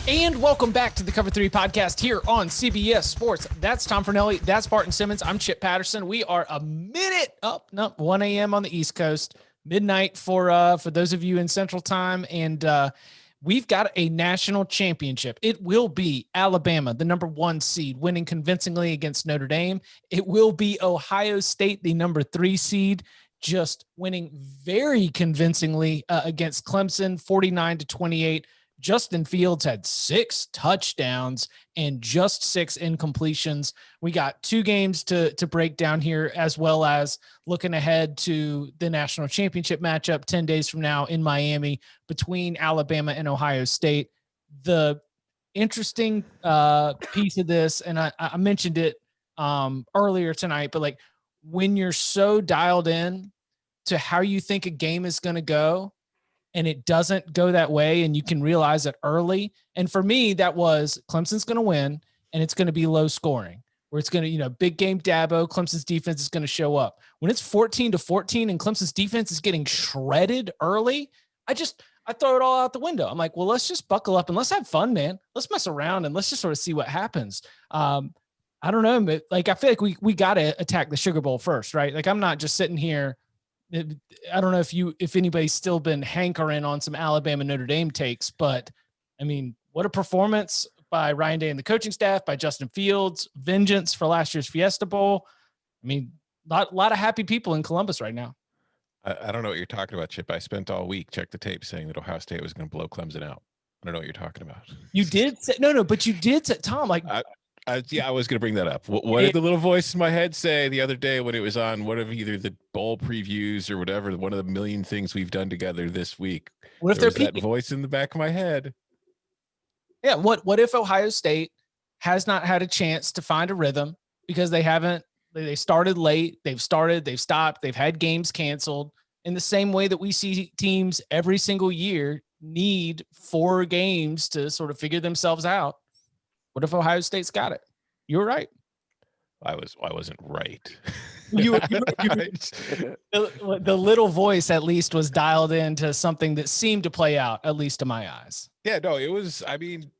And welcome back to the Cover 3 podcast here on CBS Sports. That's Tom Fornelli. That's Barton Simmons. I'm Chip Patterson. We are a minute up, 1 a.m. on the East Coast, midnight for those of you in Central Time. And we've got a national championship. It will be Alabama, the number 1 seed, winning convincingly against Notre Dame. It will be Ohio State, the number 3 seed, just winning very convincingly against Clemson, 49-28. Justin Fields had 6 touchdowns and just 6 incompletions. We got 2 games to break down here, as well as looking ahead to the national championship matchup 10 days from now in Miami between Alabama and Ohio State. The interesting piece of this, and I mentioned it earlier tonight, but like when you're so dialed in to how you think a game is going to go, and it doesn't go that way, and you can realize it early. And for me, that was Clemson's going to win, and it's going to be low scoring, where it's going to, big game Dabo, Clemson's defense is going to show up. When it's 14-14 and Clemson's defense is getting shredded early, I throw it all out the window. I'm like, well, let's just buckle up and let's have fun, man. Let's mess around and let's just sort of see what happens. I don't know, but like, I feel like we got to attack the Sugar Bowl first, right? Like, I'm not just sitting here. I don't know if anybody's still been hankering on some Alabama Notre Dame takes, but I mean, what a performance by Ryan Day and the coaching staff, by Justin Fields, vengeance for last year's Fiesta Bowl. I mean, a lot of happy people in Columbus right now. I don't know what you're talking about, Chip. I spent all week, check the tape, saying that Ohio State was going to blow Clemson out. I don't know what you're talking about. You did say, no, but you did say, Tom, like, I was going to bring that up. What did the little voice in my head say the other day when it was on one of either the bowl previews or whatever, one of the million things we've done together this week? What if there was that voice in the back of my head? Yeah. What if Ohio State has not had a chance to find a rhythm because they started late, they've stopped, they've had games canceled, in the same way that we see teams every single year need 4 games to sort of figure themselves out. What if Ohio State's got it? You were right. I wasn't right. The little voice at least was dialed into something that seemed to play out, at least to my eyes. Yeah, no, it was. I mean,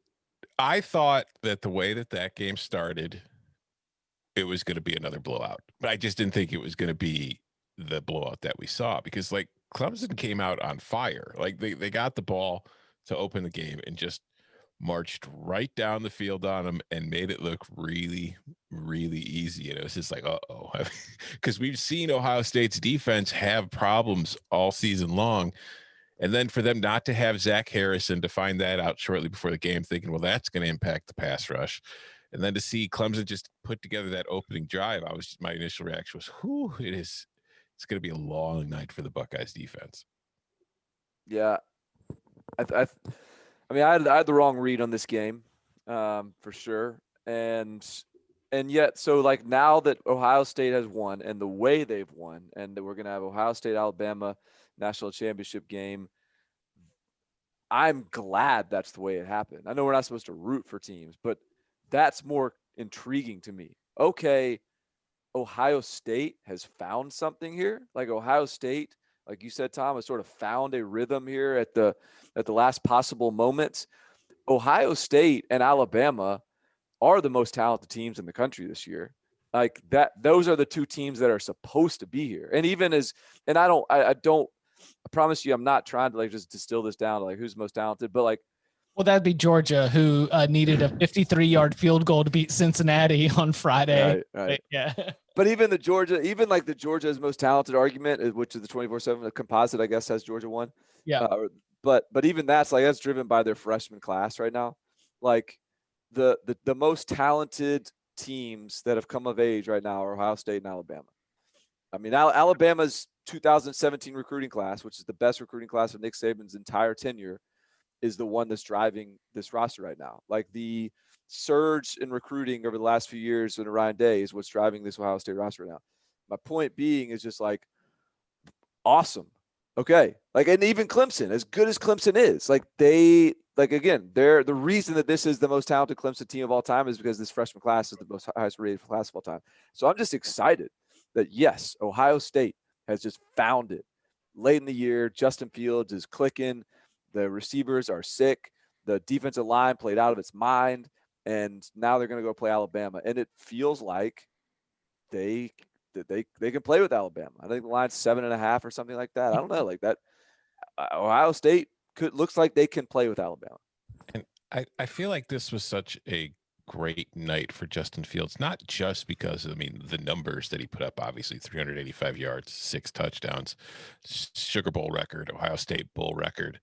I thought that the way that game started, it was going to be another blowout. But I just didn't think it was going to be the blowout that we saw, because like Clemson came out on fire. Like they got the ball to open the game and just marched right down the field on them and made it look really, really easy. And it was just like, uh-oh, because we've seen Ohio State's defense have problems all season long. And then for them not to have Zach Harrison, to find that out shortly before the game, thinking, well, that's going to impact the pass rush. And then to see Clemson just put together that opening drive, my initial reaction was, it's going to be a long night for the Buckeyes defense. Yeah. I mean, I had the wrong read on this game, for sure. And yet, so like now that Ohio State has won and the way they've won, and that we're going to have Ohio State, Alabama national championship game, I'm glad that's the way it happened. I know we're not supposed to root for teams, but that's more intriguing to me. Okay, Ohio State has found something here. Like Ohio State, like you said, Tom, has sort of found a rhythm here at the last possible moments. Ohio State and Alabama are the most talented teams in the country this year. Like that, those are the 2 teams that are supposed to be here. And even I promise you, I'm not trying to like just distill this down to like who's most talented, but like, well, that'd be Georgia, who needed a 53-yard field goal to beat Cincinnati on Friday. Right. Yeah. But even the Georgia is most talented argument, which is the 24/7, the composite, I guess, has Georgia won. Yeah. But even that's driven by their freshman class right now. Like the most talented teams that have come of age right now are Ohio State and Alabama. I mean, Alabama's 2017 recruiting class, which is the best recruiting class of Nick Saban's entire tenure, is the one that's driving this roster right now. Like the surge in recruiting over the last few years under Ryan Day is what's driving this Ohio State roster right now. My point being is just like, awesome. Okay. Like, and even Clemson, as good as Clemson is, they're the reason that this is the most talented Clemson team of all time is because this freshman class is the most highest rated class of all time. So I'm just excited that yes, Ohio State has just found it late in the year. Justin Fields is clicking. The receivers are sick. the defensive line played out of its mind, and now they're going to go play Alabama. And it feels like they can play with Alabama. I think the line's 7.5 or something like that. I don't know, like that. Ohio State looks like they can play with Alabama. And I feel like this was such a great night for Justin Fields, not just because, I mean, the numbers that he put up, obviously 385 yards, 6 touchdowns, Sugar Bowl record, Ohio State Bowl record.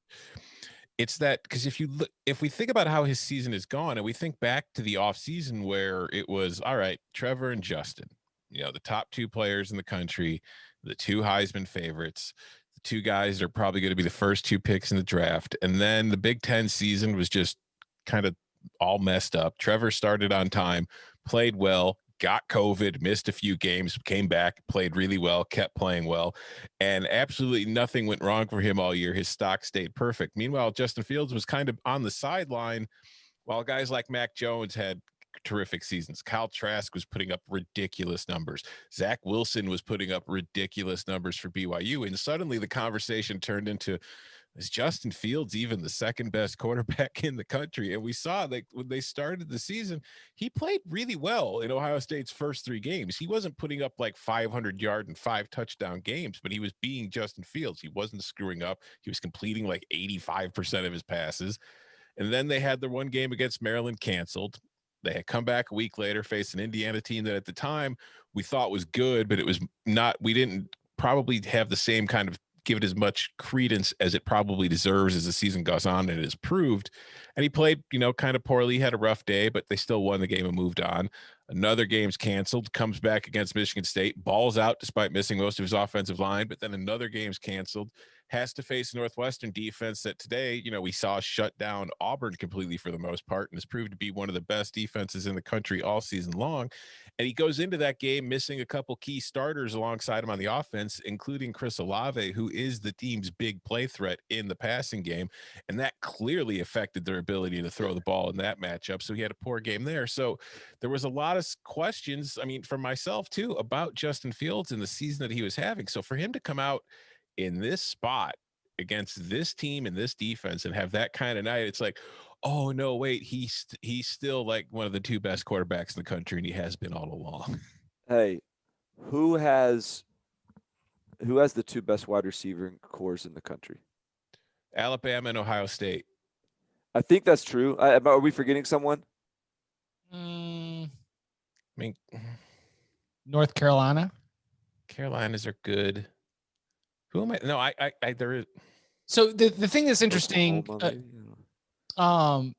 It's that because if we think about how his season has gone and we think back to the offseason where it was, all right, Trevor and Justin, the top 2 players in the country, the 2 Heisman favorites, the 2 guys that are probably going to be the first 2 picks in the draft. And then the Big Ten season was just kind of all messed up. Trevor started on time, played well, got COVID, missed a few games, came back, played really well, kept playing well, and absolutely nothing went wrong for him all year. His stock stayed perfect. Meanwhile, Justin Fields was kind of on the sideline while guys like Mac Jones had terrific seasons. Kyle Trask was putting up ridiculous numbers. Zach Wilson was putting up ridiculous numbers for BYU. And suddenly the conversation turned into, is Justin Fields even the second best quarterback in the country? And we saw that when they started the season, he played really well in Ohio State's first 3 games. He wasn't putting up like 500-yard and 5 touchdown games, but he was being Justin Fields. He wasn't screwing up. He was completing like 85% of his passes. And then they had their one game against Maryland canceled. They had come back a week later, faced an Indiana team that at the time we thought was good, but it was not, we didn't probably have the same kind of give it as much credence as it probably deserves as the season goes on, and it has proved. And he played, kind of poorly, had a rough day, but they still won the game and moved on. Another game's canceled, comes back against Michigan State, balls out despite missing most of his offensive line, but then another game's canceled, has to face Northwestern defense that today, we saw shut down Auburn completely for the most part, and has proved to be one of the best defenses in the country all season long. And he goes into that game missing a couple key starters alongside him on the offense, including Chris Olave, who is the team's big play threat in the passing game. And that clearly affected their ability to throw the ball in that matchup. So he had a poor game there. So there was a lot of questions, for myself too, about Justin Fields and the season that he was having. So for him to come out in this spot against this team and this defense and have that kind of night, it's like, oh no, wait, he's still like one of the 2 best quarterbacks in the country, and he has been all along. Hey, who has the 2 best wide receiver cores in the country? Alabama and Ohio State. I think that's true. Are we forgetting someone? North Carolina. Carolinas are good. Who am I? No, there is. So the thing that's interesting, the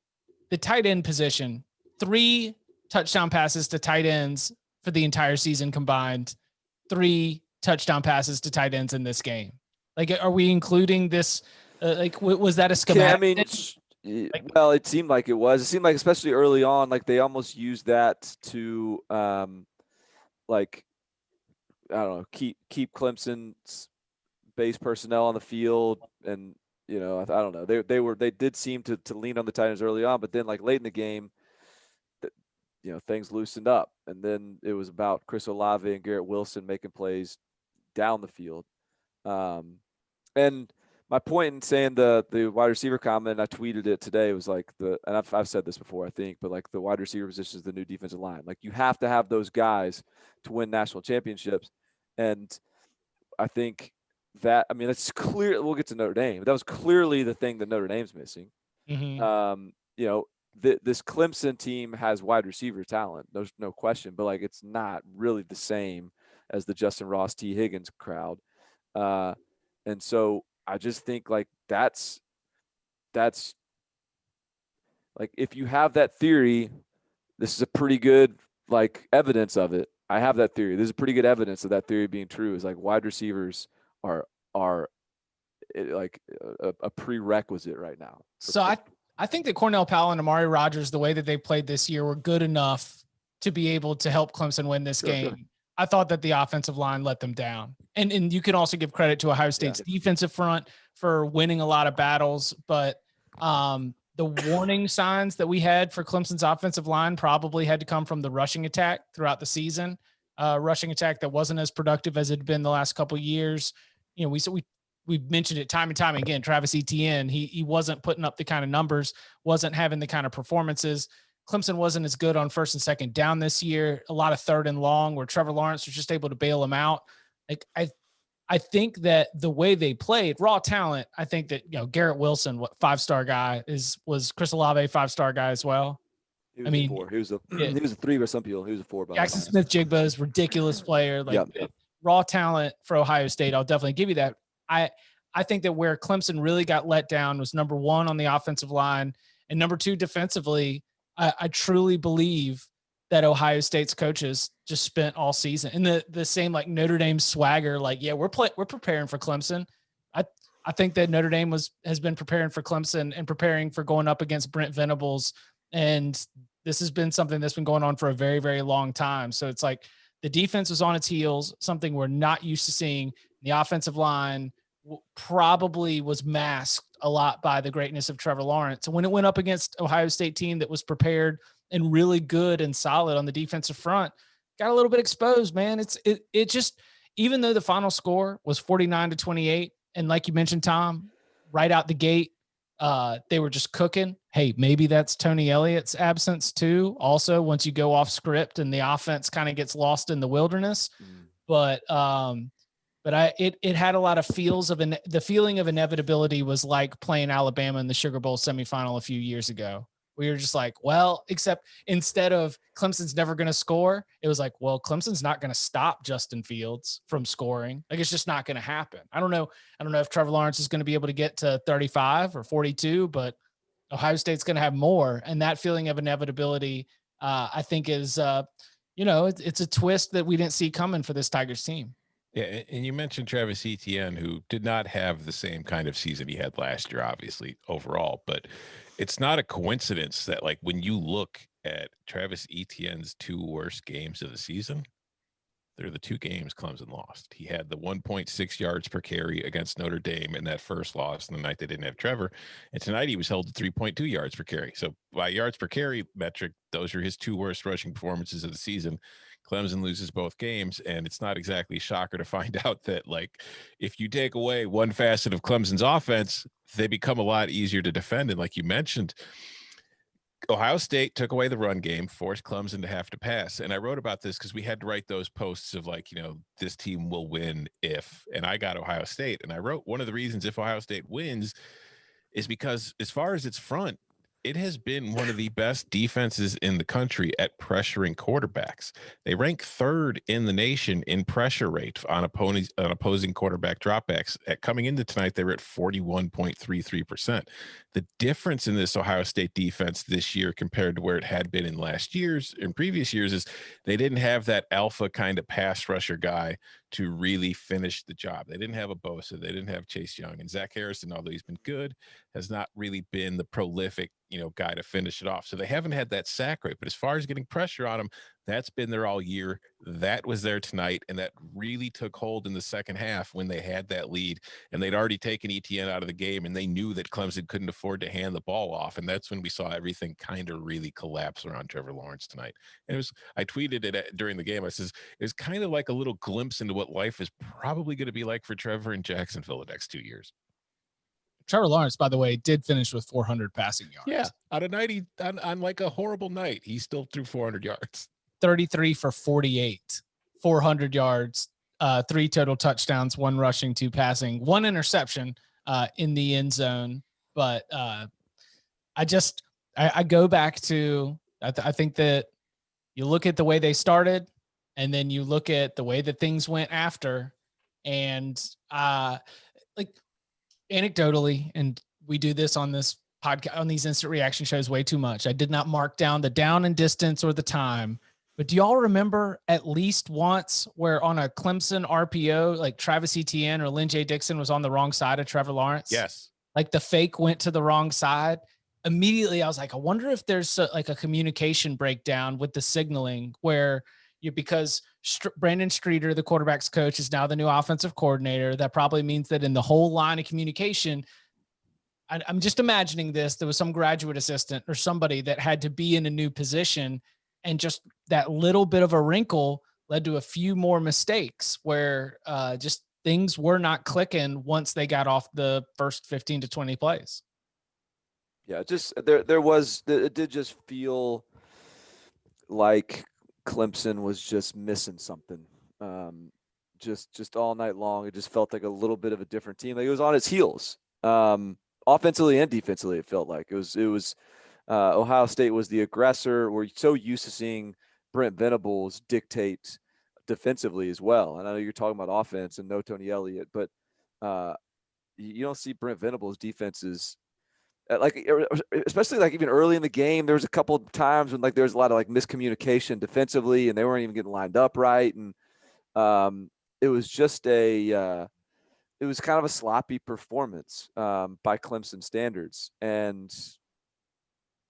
tight end position, 3 touchdown passes to tight ends for the entire season combined, 3 touchdown passes to tight ends in this game. Like, are we including this? Was that a schematic? Well, it seemed like it was. It seemed like, especially early on, like they almost used that to, keep Clemson's base personnel on the field, and I don't know. They did seem to lean on the Titans early on, but then like late in the game, things loosened up, and then it was about Chris Olave and Garrett Wilson making plays down the field. And my point in saying the wide receiver comment, I tweeted it today, was like and I've said this before, I think, but like the wide receiver position is the new defensive line. Like you have to have those guys to win national championships, and I think that, it's clear. We'll get to Notre Dame, but that was clearly the thing that Notre Dame's missing. Mm-hmm. This Clemson team has wide receiver talent. There's no question, but like it's not really the same as the Justin Ross, T. Higgins crowd. And so I just think like that's like, if you have that theory, this is a pretty good like evidence of it. I have that theory. This is pretty good evidence of that theory being true. Is like wide receivers are like a prerequisite right now. So I think that Cornell Powell and Amari Rodgers, the way that they played this year, were good enough to be able to help Clemson win this game. Sure. I thought that the offensive line let them down. And you can also give credit to Ohio State's defensive front for winning a lot of battles. But the warning signs that we had for Clemson's offensive line probably had to come from the rushing attack throughout the season. Rushing attack that wasn't as productive as it had been the last couple of years. We we've mentioned it time and time again, Travis Etienne, he wasn't putting up the kind of numbers, wasn't having the kind of performances. Clemson wasn't as good on first and second down this year. A lot of third and long where Trevor Lawrence was just able to bail him out. Like I think that the way they played, raw talent, I think that, Garrett Wilson, what 5-star guy was Chris Olave 5-star guy as well. He was a 4. He was a 3 by some people. He was a 4 by Jackson Smith-Jigba is ridiculous player. Like raw talent for Ohio State. I'll definitely give you that. I think that where Clemson really got let down was number 1 on the offensive line and number 2 defensively. I truly believe that Ohio State's coaches just spent all season in the same like Notre Dame swagger. Like, yeah, we're preparing for Clemson. I think that Notre Dame has been preparing for Clemson and preparing for going up against Brent Venables. And this has been something that's been going on for a very, very long time. So it's like the defense was on its heels, something we're not used to seeing. The offensive line probably was masked a lot by the greatness of Trevor Lawrence. And when it went up against Ohio State team that was prepared and really good and solid on the defensive front, got a little bit exposed, man. It just, even though the final score was 49-28, and like you mentioned, Tom, right out the gate, they were just cooking. Hey, maybe that's Tony Elliott's absence too. Also, once you go off script and the offense kind of gets lost in the wilderness, but it had a lot of feels of the feeling of inevitability was like playing Alabama in the Sugar Bowl semifinal a few years ago. We were just like, well, except instead of Clemson's never going to score, it was like, well, Clemson's not going to stop Justin Fields from scoring. Like, it's just not going to happen. I don't know if Trevor Lawrence is going to be able to get to 35 or 42, but Ohio State's going to have more. And that feeling of inevitability, I think is, it's a twist that we didn't see coming for this Tigers team. Yeah, and you mentioned Travis Etienne, who did not have the same kind of season he had last year, obviously, overall. But it's not a coincidence that, like, when you look at Travis Etienne's 2 worst games of the season, they're the 2 games Clemson lost. He had the 1.6 yards per carry against Notre Dame in that first loss the night they didn't have Trevor. And tonight he was held to 3.2 yards per carry. So by yards per carry metric, those are his 2 worst rushing performances of the season. Clemson loses both games, and it's not exactly a shocker to find out that, like, if you take away one facet of Clemson's offense, they become a lot easier to defend. And like you mentioned, Ohio State took away the run game, forced Clemson to have to pass. And I wrote about this because we had to write those posts of like, this team will win if, and I got Ohio State. And I wrote one of the reasons if Ohio State wins is because as far as its front, it has been one of the best defenses in the country at pressuring quarterbacks. They rank 3rd in the nation in pressure rate on opposing quarterback dropbacks. Coming into tonight, they were at 41.33%. The difference in this Ohio State defense this year compared to where it had been in previous years is they didn't have that alpha kind of pass rusher guy to really finish the job. They didn't have a Bosa. They didn't have Chase Young. And Zach Harrison, although he's been good, has not really been the prolific, guy to finish it off. So they haven't had that sack rate. But as far as getting pressure on him, that's been there all year. That was there tonight. And that really took hold in the second half when they had that lead. And they'd already taken Etienne out of the game. And they knew that Clemson couldn't afford to hand the ball off. And that's when we saw everything kind of really collapse around Trevor Lawrence tonight. And I tweeted it during the game. I says, it was kind of like a little glimpse into what life is probably going to be like for Trevor in Jacksonville the next 2 years. Trevor Lawrence, by the way, did finish with 400 passing yards. Yeah. On a night, on like a horrible night, he still threw 400 yards. 33 for 48, 400 yards, 3 total touchdowns, 1 rushing, 2 passing, 1 interception in the end zone. But I go back to, I think that you look at the way they started and then you look at the way that things went after, and like anecdotally, and we do this on this podcast, on these instant reaction shows way too much. I did not mark down the down and distance or the time, but do y'all remember at least once where on a Clemson RPO, like Travis Etienne or Lynn J. Dixon was on the wrong side of Trevor Lawrence? Yes. Like the fake went to the wrong side. Immediately I was like, I wonder if there's a communication breakdown with the signaling where because Brandon Streeter, the quarterback's coach, is now the new offensive coordinator. That probably means that in the whole line of communication, I'm just imagining this, there was some graduate assistant or somebody that had to be in a new position, and just that little bit of a wrinkle led to a few more mistakes where just things were not clicking once they got off the first 15 to 20 plays. Yeah, it did just feel like Clemson was just missing something. Just all night long, it just felt like a little bit of a different team. Like it was on its heels, offensively and defensively. It felt like it was. Ohio State was the aggressor. We're so used to seeing Brent Venables dictate defensively as well. And I know you're talking about offense and no Tony Elliott, but you don't see Brent Venables defenses like, especially like even early in the game. There was a couple of times when like there was a lot of like miscommunication defensively, and they weren't even getting lined up right. And it was just it was kind of a sloppy performance by Clemson standards. And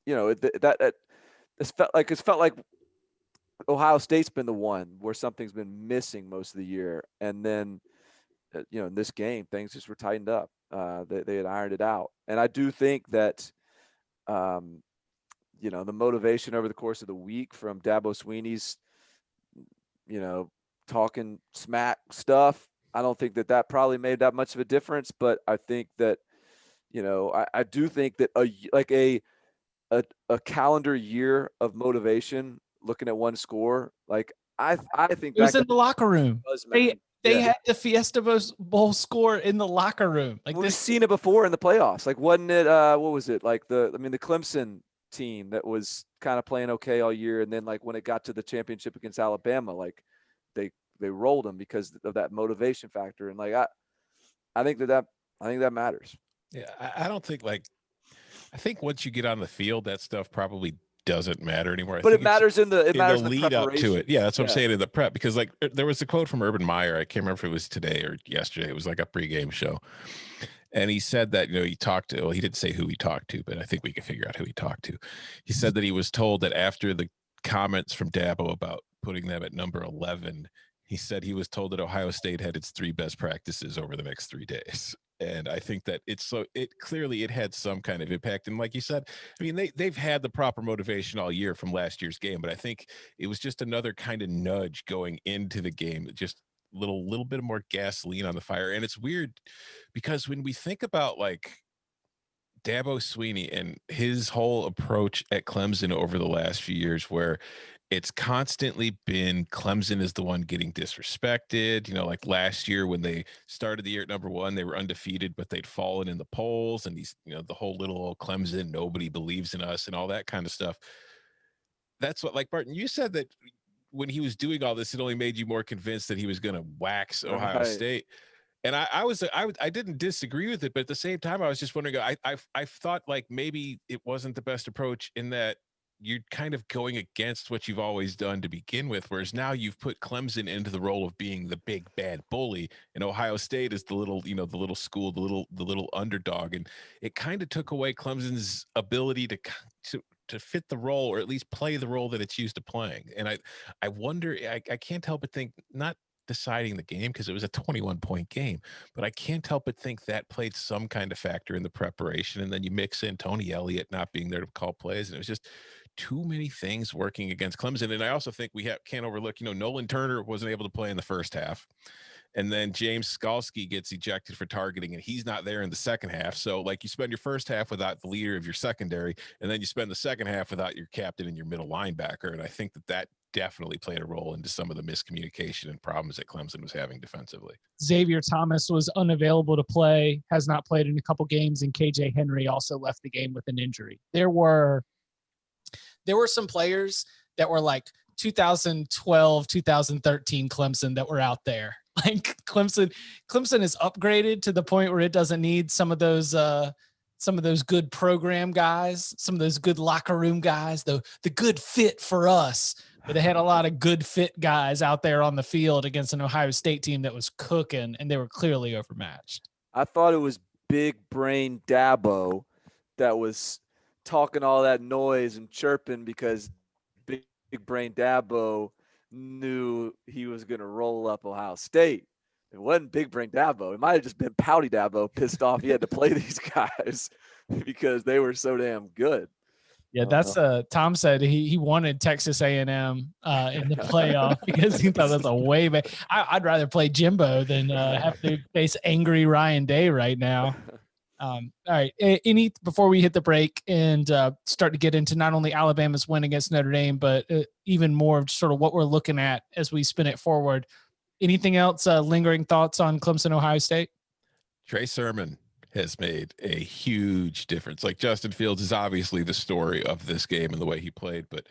it's felt like Ohio State's been the one where something's been missing most of the year, and then in this game things just were tightened up. They had ironed it out, and I do think that the motivation over the course of the week from Dabo Swinney's talking smack stuff, I don't think that probably made that much of a difference. But I think that I do think that a calendar year of motivation, looking at one score, like I think it was in the locker room. They had the Fiesta Bowl score in the locker room. Like we've seen it before in the playoffs. Like wasn't it? What was it? Like the Clemson team that was kind of playing okay all year, and then like when it got to the championship against Alabama, like they rolled them because of that motivation factor. And like I think that matters. Yeah, I don't think I think once you get on the field, that stuff probably doesn't matter anymore. But it matters in the lead up to it. Yeah, that's what I'm saying, in the prep, because like there was a quote from Urban Meyer. I can't remember if it was today or yesterday. It was like a pregame show. And he said that, he talked to, well, he didn't say who he talked to, but I think we can figure out who he talked to. He said that he was told that after the comments from Dabo about putting them at number 11, he said he was told that Ohio State had its 3 best practices over the next 3 days. And I think that it clearly had some kind of impact. And like you said, I mean, they've had the proper motivation all year from last year's game, but I think it was just another kind of nudge going into the game, just little bit of more gasoline on the fire. And it's weird because when we think about like Dabo Swinney and his whole approach at Clemson over the last few years, where it's constantly been Clemson is the one getting disrespected. Like last year when they started the year at number 1, they were undefeated, but they'd fallen in the polls, and these, the whole little old Clemson, nobody believes in us and all that kind of stuff. That's what, like Barton, you said that when he was doing all this, it only made you more convinced that he was going to wax Ohio State. And I didn't disagree with it, but at the same time, I was just wondering, I thought like maybe it wasn't the best approach, in that you're kind of going against what you've always done to begin with, whereas now you've put Clemson into the role of being the big bad bully, and Ohio State is the little, the little school, the little underdog, and it kind of took away Clemson's ability to fit the role, or at least play the role that it's used to playing. And I wonder, I can't help but think, not deciding the game because it was a 21-point game, but I can't help but think that played some kind of factor in the preparation. And then you mix in Tony Elliott not being there to call plays, and it was just too many things working against Clemson. And I also think we can't overlook, Nolan Turner wasn't able to play in the first half, and then James Skalski gets ejected for targeting, and he's not there in the second half. So like, you spend your first half without the leader of your secondary, and then you spend the second half without your captain and your middle linebacker. And I think that definitely played a role into some of the miscommunication and problems that Clemson was having defensively. Xavier Thomas was unavailable to play, has not played in a couple games, and KJ Henry also left the game with an injury. There were some players that were like 2012, 2013 Clemson that were out there. Like Clemson is upgraded to the point where it doesn't need some of those good program guys, some of those good locker room guys, the good fit for us. But they had a lot of good fit guys out there on the field against an Ohio State team that was cooking, and they were clearly overmatched. I thought it was big brain Dabo that was talking all that noise and chirping because big brain Dabo knew he was going to roll up Ohio State. It wasn't big brain Dabo. It might have just been pouty Dabo, pissed off he had to play these guys because they were so damn good. Yeah, that's Tom said he wanted Texas A&M in the playoff because he thought that's a way better. I'd rather play Jimbo than have to face angry Ryan Day right now. All right, any before we hit the break and start to get into not only Alabama's win against Notre Dame, but even more of sort of what we're looking at as we spin it forward. Anything else? Lingering thoughts on Clemson, Ohio State? Trey Sermon has made a huge difference. Like Justin Fields is obviously the story of this game and the way he played, but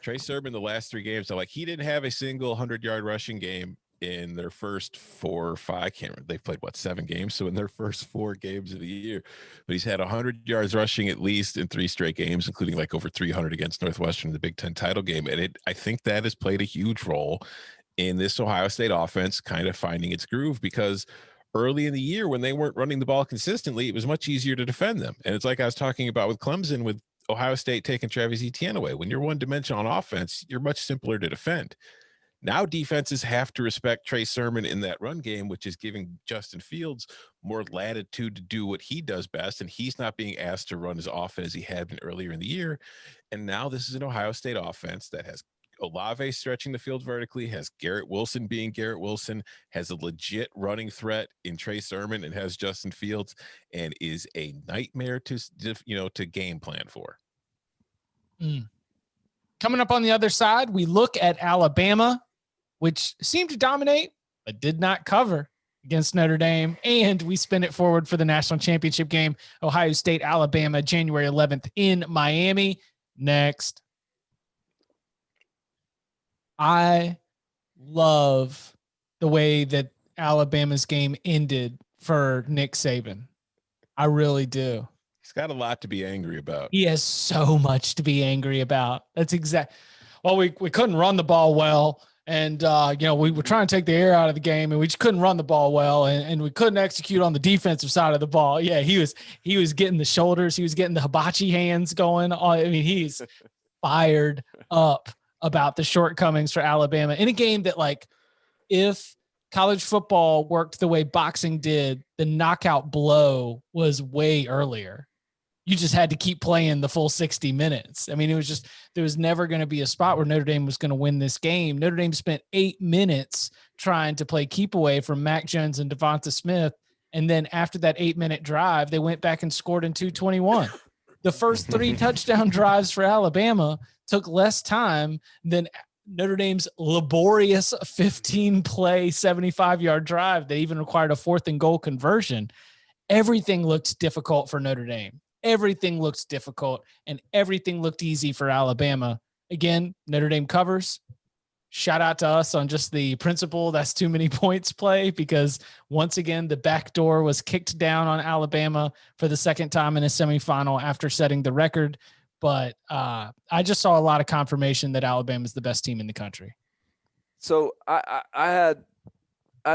Trey Sermon, the last 3 games, so like he didn't have a single 100-yard rushing game in their first 4 or 5. I can't remember. They've played 7 games. So in their first 4 games of the year, but he's had 100 yards rushing at least in 3 straight games, including like over 300 against Northwestern in the Big Ten title game. And I think that has played a huge role in this Ohio State offense kind of finding its groove, because early in the year when they weren't running the ball consistently, it was much easier to defend them. And it's like I was talking about with Clemson, with Ohio State taking Travis Etienne away. When you're one dimensional on offense, you're much simpler to defend. Now defenses have to respect Trey Sermon in that run game, which is giving Justin Fields more latitude to do what he does best. And he's not being asked to run as often as he had been earlier in the year. And now this is an Ohio State offense that has Olave stretching the field vertically, has Garrett Wilson being Garrett Wilson, has a legit running threat in Trey Sermon, and has Justin Fields, and is a nightmare to game plan for. Coming up on the other side, we look at Alabama, which seemed to dominate but did not cover against Notre Dame, and we spin it forward for the national championship game, Ohio State, Alabama, January 11th in Miami. Next. I love the way that Alabama's game ended for Nick Saban. I really do. He's got a lot to be angry about. He has so much to be angry about. That's exact. Well, we couldn't run the ball well. And, we were trying to take the air out of the game, and we just couldn't run the ball well. And we couldn't execute on the defensive side of the ball. Yeah, he was getting the shoulders. He was getting the hibachi hands going on. I mean, he's fired up about the shortcomings for Alabama in a game that, like, if college football worked the way boxing did, the knockout blow was way earlier. You just had to keep playing the full 60 minutes. I mean, there was never going to be a spot where Notre Dame was going to win this game. Notre Dame spent 8 minutes trying to play keep away from Mac Jones and Devonta Smith. And then after that 8-minute drive, they went back and scored in 2:21. The first 3 touchdown drives for Alabama took less time than Notre Dame's laborious 15-play, 75-yard drive that even required a 4th and goal conversion. Everything looked difficult for Notre Dame. Everything looked difficult, and everything looked easy for Alabama. Again, Notre Dame covers. Shout out to us on just the principle that's too many points play, because once again, the back door was kicked down on Alabama for the second time in a semifinal after setting the record. But I just saw a lot of confirmation that Alabama is the best team in the country. So I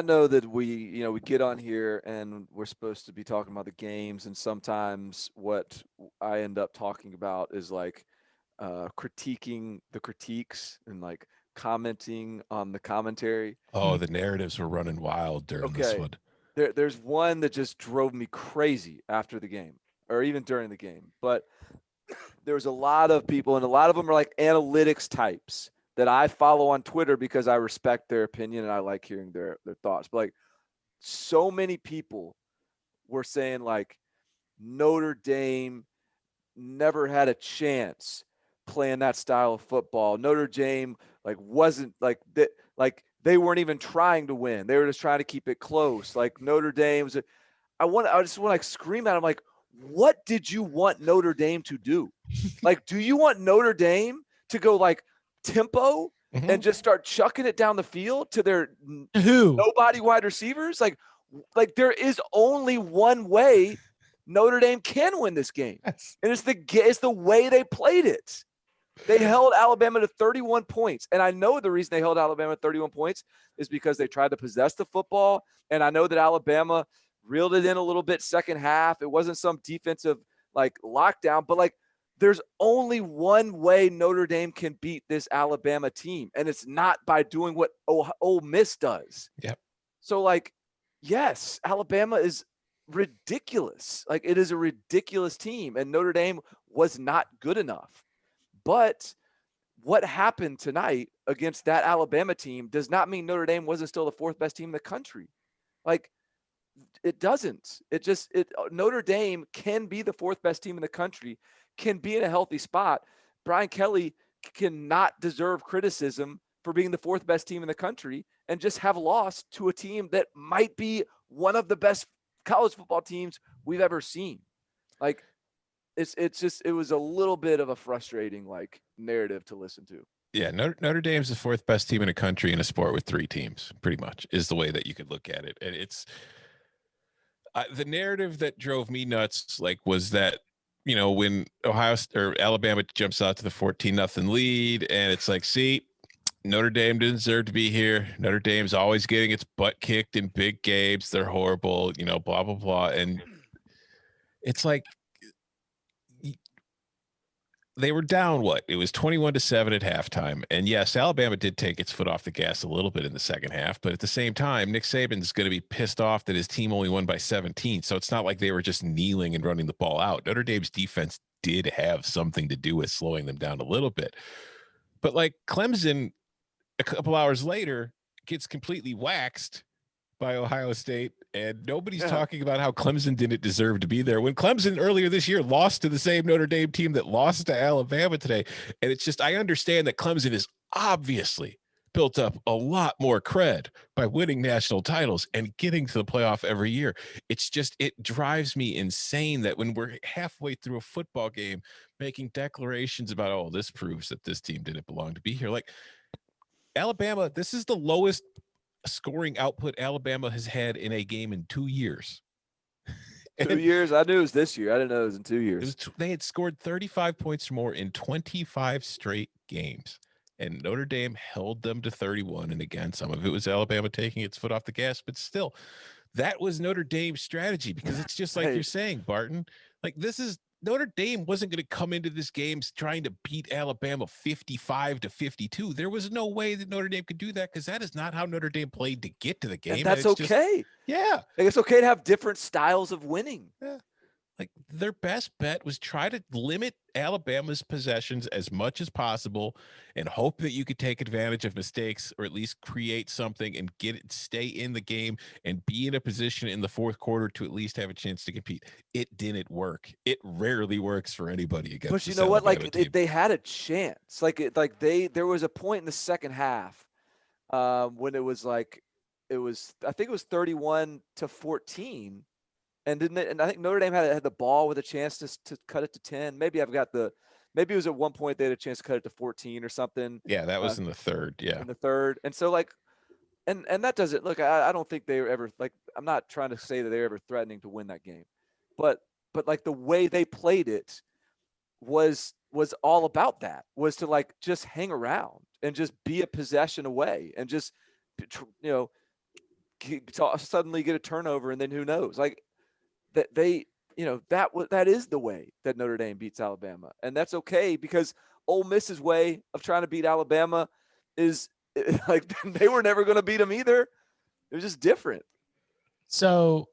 know that we get on here and we're supposed to be talking about the games, and sometimes what I end up talking about is like critiquing the critiques and like commenting on the commentary. Oh, the narratives were running wild during this one. There's one that just drove me crazy after the game, or even during the game. But there was a lot of people, and a lot of them are like analytics types that I follow on Twitter because I respect their opinion and I like hearing their thoughts. But like, so many people were saying like Notre Dame never had a chance playing that style of football. Notre Dame wasn't like that. Like they weren't even trying to win. They were just trying to keep it close. Like Notre Dame was. I just want to scream at them like, what did you want Notre Dame to do? Like, do you want Notre Dame to go like tempo and just start chucking it down the field to their nobody wide receivers? Like there is only one way Notre Dame can win this game. Yes. And it's the way they played it. They held Alabama to 31 points. And I know the reason they held Alabama to 31 points is because they tried to possess the football. And I know that Alabama reeled it in a little bit second half. It wasn't some defensive like lockdown, but like there's only one way Notre Dame can beat this Alabama team, and it's not by doing what Ole Miss does. Yep. So like, yes, Alabama is ridiculous. Like it is a ridiculous team, and Notre Dame was not good enough. But what happened tonight against that Alabama team does not mean Notre Dame wasn't still the fourth best team in the country. Like, it doesn't. Notre Dame can be the fourth best team in the country, can be in a healthy spot. Brian Kelly cannot deserve criticism for being the fourth best team in the country and just have lost to a team that might be one of the best college football teams we've ever seen. Like, it was a little bit of a frustrating narrative to listen to. Yeah, Notre Dame's the fourth best team in the country in a sport with 3 teams, pretty much, is the way that you could look at it. And it's the narrative that drove me nuts, was that, when Alabama jumps out to the 14-0 lead, and it's like, see, Notre Dame didn't deserve to be here. Notre Dame's always getting its butt kicked in big games. They're horrible, blah, blah, blah. And it's like, they were down it was 21-7 at halftime. And yes, Alabama did take its foot off the gas a little bit in the second half, but at the same time, Nick Saban's going to be pissed off that his team only won by 17. So it's not like they were just kneeling and running the ball out. Notre Dame's defense did have something to do with slowing them down a little bit. But Clemson, a couple hours later, gets completely waxed by Ohio State, and nobody's talking about how Clemson didn't deserve to be there when Clemson earlier this year lost to the same Notre Dame team that lost to Alabama today. And it's just, I understand that Clemson is obviously built up a lot more cred by winning national titles and getting to the playoff every year. It's just, it drives me insane that when we're halfway through a football game making declarations about, oh, this proves that this team didn't belong to be here. Alabama, this is the lowest scoring output Alabama has had in a game in 2 years. 2 years? I knew it was this year. I didn't know it was in 2 years. They had scored 35 points or more in 25 straight games, and Notre Dame held them to 31. And again, some of it was Alabama taking its foot off the gas, but still, that was Notre Dame's strategy, because it's just like you're saying, Barton, this is Notre Dame wasn't going to come into this game trying to beat Alabama 55-52. There was no way that Notre Dame could do that, because that is not how Notre Dame played to get to the game. And that's okay. Yeah. It's okay to have different styles of winning. Yeah. Their best bet was try to limit Alabama's possessions as much as possible and hope that you could take advantage of mistakes, or at least create something and stay in the game and be in a position in the fourth quarter to at least have a chance to compete. It didn't work. It rarely works for anybody against. But you know what? They had a chance. There was a point in the second half when it was I think it was 31-14. And I think Notre Dame had the ball with a chance to cut it to 10. Maybe it was at one point they had a chance to cut it to 14 or something. Yeah, that was in the third. Yeah. In the third. And so and that doesn't look, I don't think they were ever I'm not trying to say that they were ever threatening to win that game. But the way they played it was all about that, was to just hang around and just be a possession away and just, suddenly get a turnover, and then who knows? That that is the way that Notre Dame beats Alabama. And that's okay, because Ole Miss's way of trying to beat Alabama is they were never going to beat them either. It was just different. So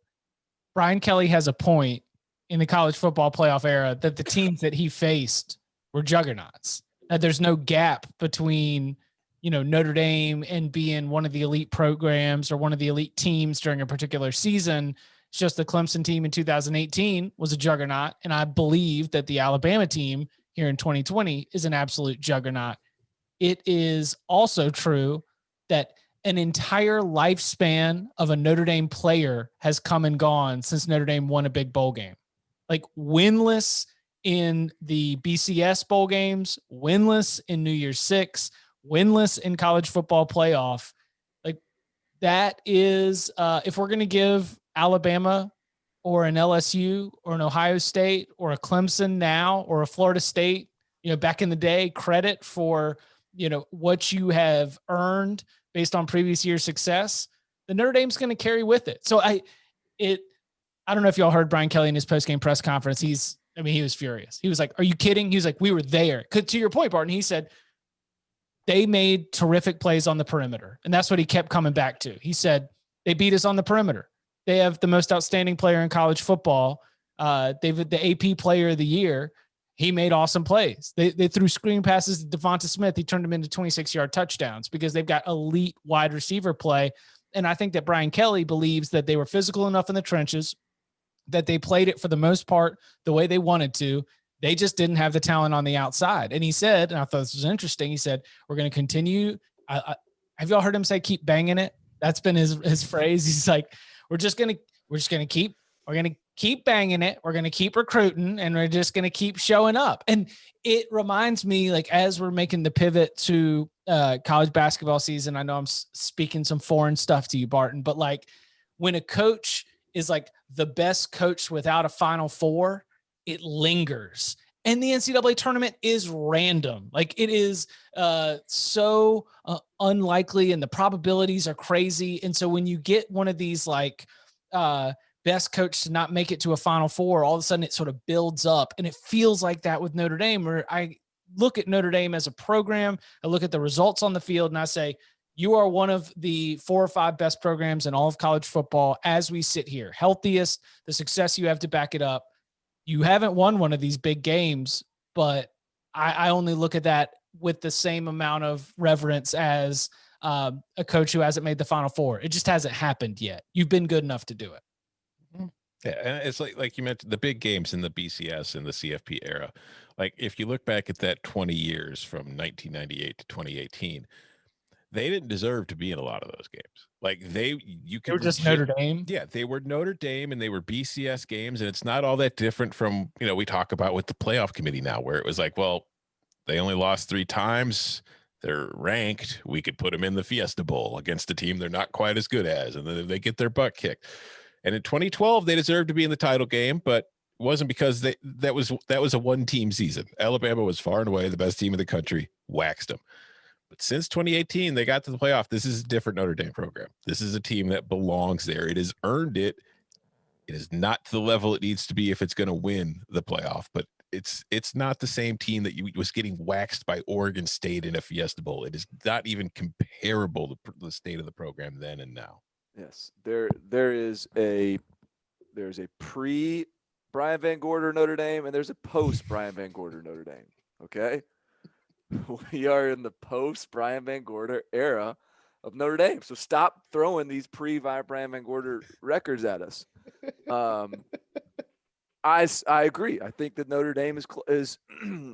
Brian Kelly has a point in the college football playoff era that the teams that he faced were juggernauts. That there's no gap between, Notre Dame and being one of the elite programs or one of the elite teams during a particular season. It's just the Clemson team in 2018 was a juggernaut. And I believe that the Alabama team here in 2020 is an absolute juggernaut. It is also true that an entire lifespan of a Notre Dame player has come and gone since Notre Dame won a big bowl game. Winless in the BCS bowl games, winless in New Year's Six, winless in college football playoff. That is, if we're going to give Alabama or an LSU or an Ohio State or a Clemson now or a Florida State, back in the day, credit for, what you have earned based on previous year's success, the Notre Dame's going to carry with it. So I don't know if y'all heard Brian Kelly in his post-game press conference. He was furious. He was like, are you kidding? He was like, we were there. To your point, Barton, he said, they made terrific plays on the perimeter. And that's what he kept coming back to. He said, they beat us on the perimeter. They have the most outstanding player in college football. They've the AP player of the year. he made awesome plays. They threw screen passes to Devonta Smith. He turned them into 26-yard touchdowns because they've got elite wide receiver play. And I think that Brian Kelly believes that they were physical enough in the trenches, that they played it for the most part the way they wanted to. They just didn't have the talent on the outside. And he said, and I thought this was interesting, he said, we're going to continue. Have y'all heard him say, keep banging it? That's been his phrase. He's like, we're going to keep banging it. We're going to keep recruiting, and we're just going to keep showing up. And it reminds me, like, as we're making the pivot to college basketball season, I know I'm speaking some foreign stuff to you, Barton, but like when a coach is like the best coach without a Final Four, it lingers. And the NCAA tournament is random. Like it is so unlikely, and the probabilities are crazy. And so when you get one of these like best coach to not make it to a Final Four, all of a sudden it sort of builds up. And it feels like that with Notre Dame, where I look at Notre Dame as a program, I look at the results on the field, and I say, you are one of the 4 or 5 best programs in all of college football as we sit here. Healthiest, the success you have to back it up. You haven't won one of these big games, but I only look at that with the same amount of reverence as a coach who hasn't made the Final Four. It just hasn't happened yet. You've been good enough to do it. Yeah, and it's like you mentioned, the big games in the BCS and the CFP era. Like if you look back at that 20 years from 1998 to 2018, they didn't deserve to be in a lot of those games. Like they were just Notre Dame. Yeah, they were Notre Dame, and they were BCS games, and it's not all that different from, we talk about with the playoff committee now, where it was like, well, they only lost 3 times. They're ranked. We could put them in the Fiesta Bowl against a team they're not quite as good as, and then they get their butt kicked. And in 2012, they deserved to be in the title game, but it wasn't because that was a one-team season. Alabama was far and away the best team in the country, waxed them. But since 2018, they got to the playoff. This is a different Notre Dame program. This is a team that belongs there. It has earned it. It is not to the level it needs to be if it's going to win the playoff, but it's not the same team that was getting waxed by Oregon State in a Fiesta Bowl. It is not even comparable to the state of the program then and now. Yes, there's a pre Brian Van Gorder Notre Dame, and there's a post Brian Van Gorder Notre Dame. Okay. We are in the post Brian Van Gorder era of Notre Dame. So stop throwing these pre Brian Van Gorder records at us. I agree. I think that Notre Dame is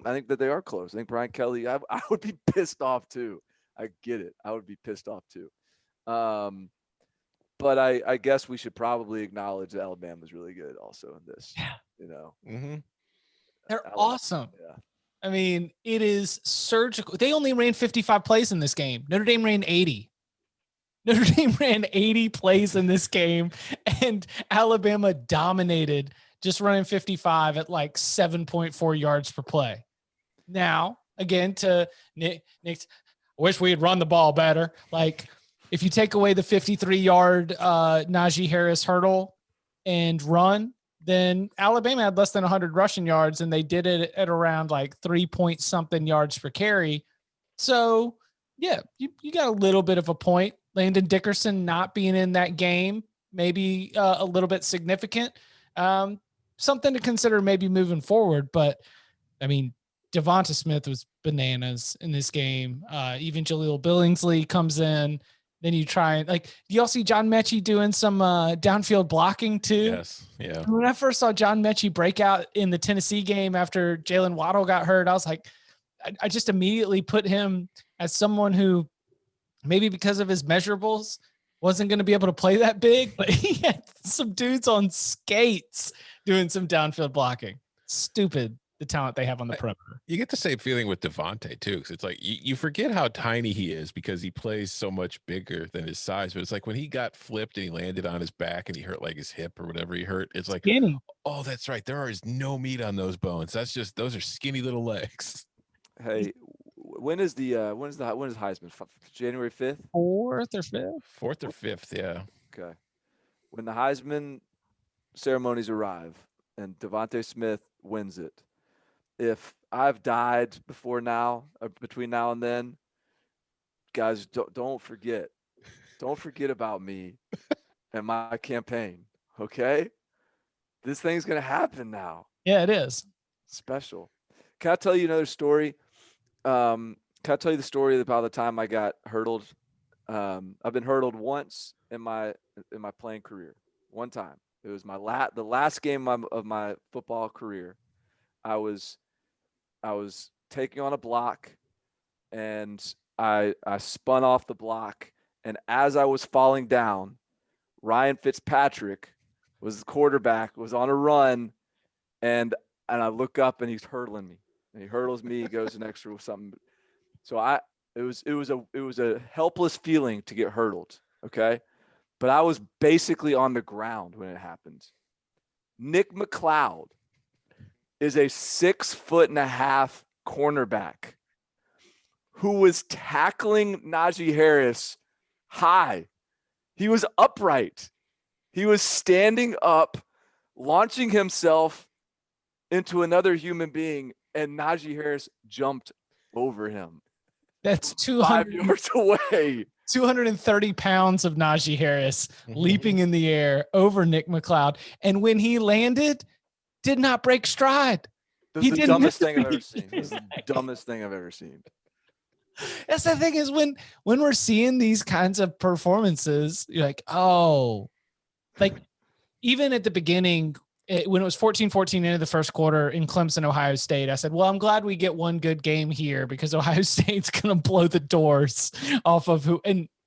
I think that they are close. I think Brian Kelly, I would be pissed off too. I get it. I would be pissed off too. But I guess we should probably acknowledge that Alabama's really good also in this. Yeah. Mm-hmm. They're awesome. Yeah. I mean, it is surgical. They only ran 55 plays in this game. Notre Dame ran 80. Notre Dame ran 80 plays in this game, and Alabama dominated, just running 55 at like 7.4 yards per play. Now, again, to Nick's, I wish we had run the ball better. Like, if you take away the 53-yard Najee Harris hurdle and run, then Alabama had less than 100 rushing yards, and they did it at around like 3-point-something yards per carry. So, yeah, you got a little bit of a point. Landon Dickerson not being in that game, maybe a little bit significant. Something to consider maybe moving forward. But, I mean, Devonta Smith was bananas in this game. Even Jaleel Billingsley comes in. Then you try and do y'all see John Mechie doing some downfield blocking too? Yes. Yeah. When I first saw John Mechie break out in the Tennessee game after Jalen Waddle got hurt, I was like, I just immediately put him as someone who maybe because of his measurables wasn't going to be able to play that big, but he had some dudes on skates doing some downfield blocking. Stupid. The talent they have on the perimeter. You get the same feeling with Devontae too, because it's like you forget how tiny he is because he plays so much bigger than his size. But it's like when he got flipped and he landed on his back and he hurt like his hip or whatever he hurt, it's like, skinny. Oh, that's right. There is no meat on those bones. Those are skinny little legs. Hey, when is Heisman? January 5th? 4th or 5th? 4th or 5th, yeah. Okay. When the Heisman ceremonies arrive and Devontae Smith wins it, if I've died between now and then, guys, don't forget about me and my campaign. Okay, this thing's gonna happen now. Yeah, it is special. Can I tell you another story? Can I tell you the story about the time I got hurdled? I've been hurdled once in my playing career. One time. It was the last game of my football career. I was taking on a block, and I spun off the block, and as I was falling down, Ryan Fitzpatrick was the quarterback, was on a run, and I look up and he's hurdling me. And he hurdles me, he goes an extra with something. So it was a helpless feeling to get hurdled, okay? But I was basically on the ground when it happened. Nick McLeod is a 6'1.5" cornerback who was tackling Najee Harris high. He was upright. He was standing up, launching himself into another human being, and Najee Harris jumped over him. That's 5 yards away. 230 pounds of Najee Harris leaping in the air over Nick McLeod. And when he landed, did not break stride. The dumbest thing I've ever seen. This is the dumbest thing I've ever seen. That's the thing is when we're seeing these kinds of performances, you're like, oh, like even at the beginning, when it was 14-14 into the first quarter in Clemson, Ohio State, I said, well, I'm glad we get one good game here because Ohio State's going to blow the doors off of who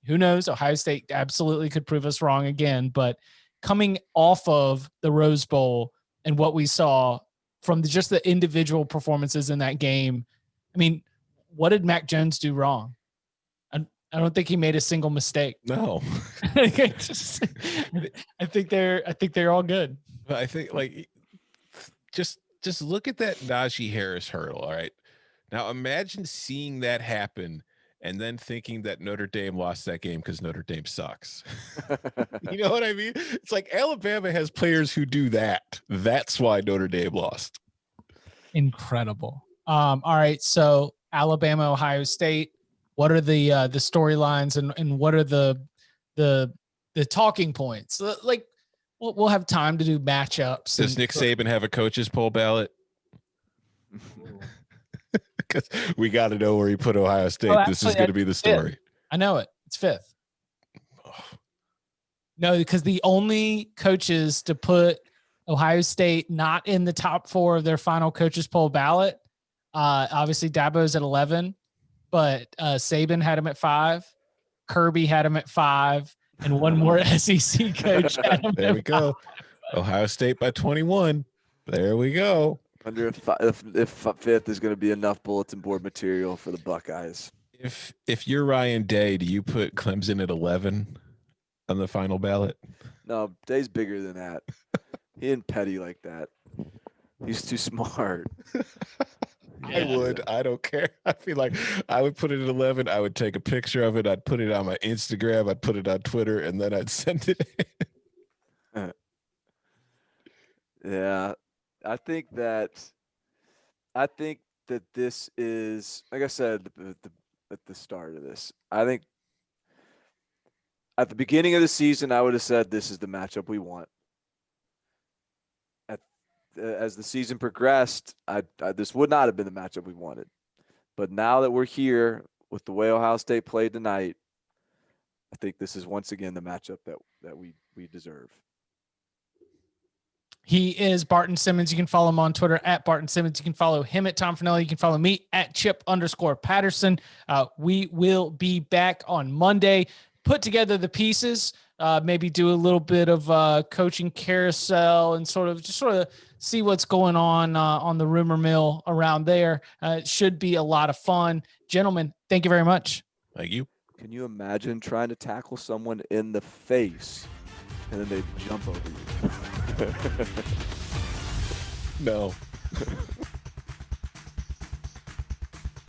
knows, Ohio State absolutely could prove us wrong again. But coming off of the Rose Bowl and what we saw from just the individual performances in that game, I mean, what did Mac Jones do wrong? I don't think he made a single mistake. No. I think they're all good. I think like just look at that Najee Harris hurdle. All right. Now imagine seeing that happen and then thinking that Notre Dame lost that game because Notre Dame sucks. You know what I mean? It's like Alabama has players who do that. That's why Notre Dame lost. Incredible. All right. So Alabama, Ohio State. What are the storylines and what are the talking points? Like we'll have time to do matchups. Does Nick Saban have a coaches poll ballot? Because we got to know where he put Ohio State. Oh, this is going to be the story. Fifth. I know it. It's fifth. No, because the only coaches to put Ohio State not in the top 4 of their final coaches poll ballot, obviously Dabo's at 11, but Saban had him at 5, Kirby had him at 5, and one more SEC coach had him there at we go. 5. Ohio State by 21. There we go. I wonder if fifth is going to be enough bulletin board material for the Buckeyes. If you're Ryan Day, do you put Clemson at 11 on the final ballot? No, Day's bigger than that. He ain't petty like that. He's too smart. I would. I don't care. I feel like I would put it at 11. I would take a picture of it. I'd put it on my Instagram. I'd put it on Twitter, and then I'd send it in. Yeah. I think that this is, like I said at the start of this, I think at the beginning of the season, I would have said this is the matchup we want. As the season progressed, this would not have been the matchup we wanted. But now that we're here with the way Ohio State played tonight, I think this is once again the matchup that we deserve. He is Barton Simmons. You can follow him on Twitter at Barton Simmons. You can follow him at Tom Fornelli. You can follow me at Chip_Patterson. We will be back on Monday. Put together the pieces, maybe do a little bit of coaching carousel and sort of see what's going on the rumor mill around there. It should be a lot of fun. Gentlemen, thank you very much. Thank you. Can you imagine trying to tackle someone in the face and then they jump over you? No.